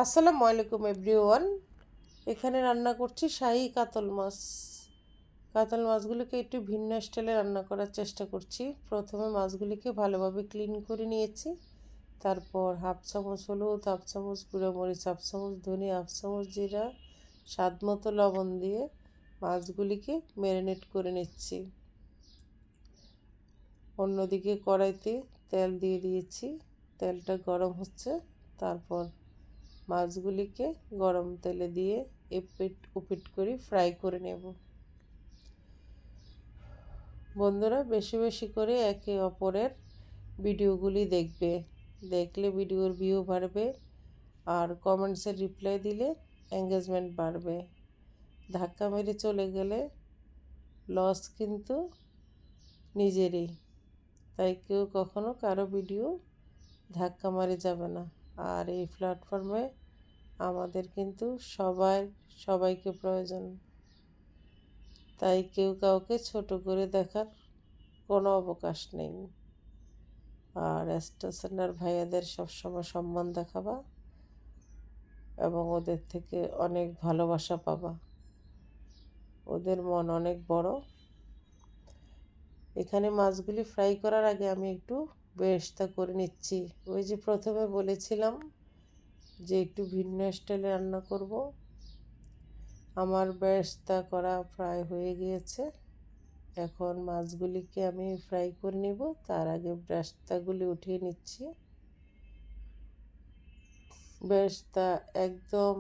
আসসালামু আলাইকুম এভরিওয়ান। এখানে রান্না করছি শাহী কাতল মাছ। কাতল মাছগুলিকে একটু ভিন্ন স্টাইলে রান্না করার চেষ্টা করছি। প্রথমে মাছগুলিকে ভালোভাবে ক্লিন করে নিয়েছি। তারপর হাফ চামচ হলুদ, হাফ চামচ গুঁড়ো মরিচ, হাফ চামচ ধনিয়া, হাফ চামচ জিরা, স্বাদ মতো লবণ দিয়ে মাছগুলিকে ম্যারিনেট করে নিচ্ছি। অন্যদিকে কড়াইতে তেল দিয়ে দিয়েছি, তেলটা গরম হচ্ছে। তারপর মাছগুলিকে গরম তেলে দিয়ে এপিট ওপিট করে ফ্রাই করে নেব। বন্ধুরা বেশি বেশি করে একে অপরের ভিডিওগুলি দেখবে, দেখলে ভিডিওর ভিউ বাড়বে আর কমেন্টসের রিপ্লাই দিলে এঙ্গেজমেন্ট বাড়বে। ধাক্কা মেরে চলে গেলে লস কিন্তু নিজেরই, তাই কেউ কখনো কারো ভিডিও ধাক্কা মারে যাবে না। আর এই প্ল্যাটফর্মে আমাদের কিন্তু সবাইকে প্রয়োজন, তাই কেউ কাউকে ছোট করে দেখার কোনো অবকাশ নেই। আর স্টেশনার ভাইয়াদের সবসময় সম্মান দেখাবা এবং ওদের থেকে অনেক ভালোবাসা পাবা, ওদের মন অনেক বড়। এখানে মাছগুলি ফ্রাই করার আগে আমি একটু বেরেস্তা করে নিচ্ছি। ওই যে প্রথমে বলেছিলাম যে একটু ভিন্ন স্টাইলে রান্না করব। আমার বেরেস্তা করা প্রায় হয়ে গিয়েছে। এখন মাছগুলিকে আমি ফ্রাই করে নেব, তার আগে বেরেস্তাগুলি উঠিয়ে নিচ্ছি। বেরেস্তা একদম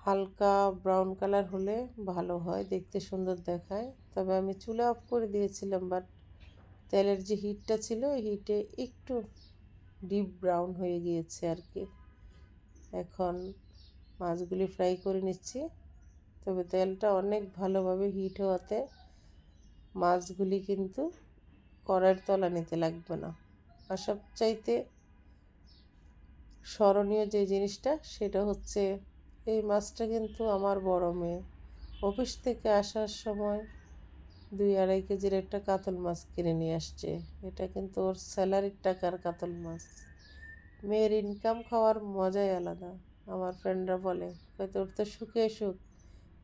হালকা ব্রাউন কালার হলে ভালো হয়, দেখতে সুন্দর দেখায়। তবে আমি চুলা অফ করে দিয়েছিলাম, বাট তেলের যে হিটটা ছিল হিটে একটু ডিপ ব্রাউন হয়ে গিয়েছে আর কি। এখন মাছগুলি ফ্রাই করে নিচ্ছি, তবে তেলটা অনেক ভালোভাবে হিট হওয়াতে মাছগুলি কিন্তু কড়াইয়ের তলানিতে লাগবে না। আর সবচাইতে স্মরণীয় যে জিনিসটা সেটা হচ্ছে এই মাছটা কিন্তু আমার বড় মেয়ে অফিস থেকে আসার সময় 2-2.5 কেজির একটা কাতল মাছ কিনে নিয়ে আসছে। এটা কিন্তু ওর স্যালারির টাকার কাতল মাছ। মেয়ের ইনকাম খাওয়ার মজাই আলাদা। আমার ফ্রেন্ডরা বলে, তোর তো সুখে সুখ,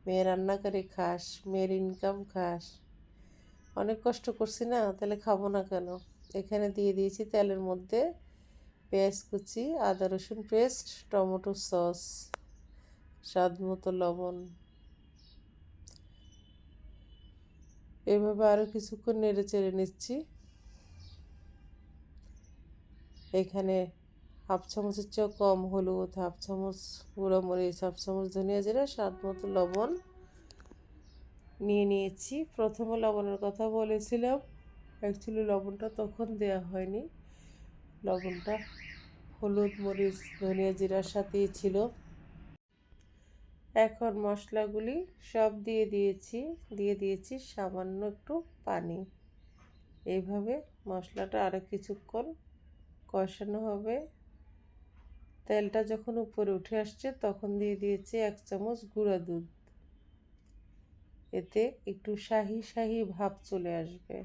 মেয়ে রান্না করে খাস, মেয়ের ইনকাম খাস। অনেক কষ্ট করছি না, তাহলে খাবো না কেন? এখানে দিয়ে দিয়েছি তেলের মধ্যে পেঁয়াজ কুচি, আদা রসুন পেস্ট, টমেটো সস, স্বাদ মতো লবণ। এভাবে আরও কিছুক্ষণ নেড়ে চেড়ে নিচ্ছি। এখানে হাফ চামচের চেয়েও কম হলুদ, হাফ চামচ গুঁড়ো মরিচ, হাফ চামচ ধনিয়া জিরা, স্বাদ মতো লবণ নিয়ে নিয়েছি। প্রথমে লবণের কথা বলেছিলাম, অ্যাকচুয়ালি লবণটা তখন দেওয়া হয়নি। লবণটা হলুদ মরিচ ধনিয়া জিরার সাথেই ছিল। এখন মশলাগুলি সব দিয়ে দিয়েছি সামান্য একটু পানি। এইভাবে মশলাটা আরও কিছুক্ষণ কষানো হবে। তেলটা যখন উপরে উঠে আসছে তখন দিয়ে দিয়েছি 1 চামচ গুঁড়া দুধ। এতে একটু শাহি শাহি ভাব চলে আসবে।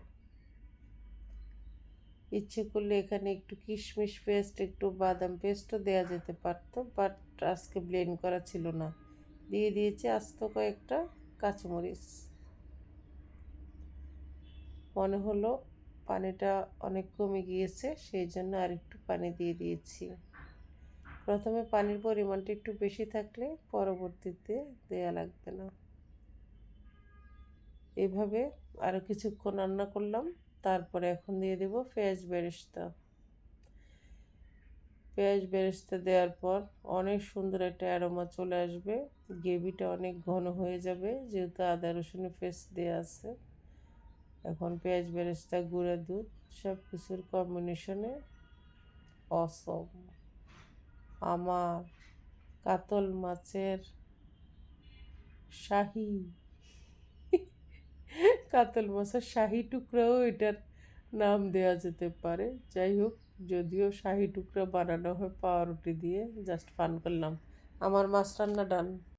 ইচ্ছে করলে এখানে একটু কিশমিশ পেস্ট, একটু বাদাম পেস্টও দেওয়া যেতে পারতো, বাট আজকে ব্লেন্ড করা ছিল না। দিয়ে দিয়েছি আস্ত কয়েকটা কাঁচামরিচ। মনে হলো পানিটা অনেক কমে গিয়েছে, সেই জন্য আর একটু পানি দিয়ে দিয়েছি। প্রথমে পানির পরিমাণটা একটু বেশি থাকলে পরবর্তীতে দেয়া লাগবে না। এভাবে আরও কিছুক্ষণ রান্না করলাম। তারপরে এখন দিয়ে দেব পেঁয়াজ বেরেস্তা। পেঁয়াজ বেরেস্তা দেওয়ার পর অনেক সুন্দর একটা অ্যারোমা চলে আসবে, গ্রেভিটা অনেক ঘন হয়ে যাবে যেহেতু আদা রসুনের পেস্ট দেওয়া আছে। এখন পেঁয়াজ বেরেস্তা, গুঁড়া দুধ সব কিছুর কম্বিনেশনে অসম। আমার কাতল মাছের শাহী কাতল মাছের শাহী টুকরাও এটার নাম দেওয়া যেতে পারে। যাই হোক, যদিও শাহী টুকরা বানানো হয় পাউরুটি দিয়ে, জাস্ট ফান করলাম। আমার মাছ রান্না ডান।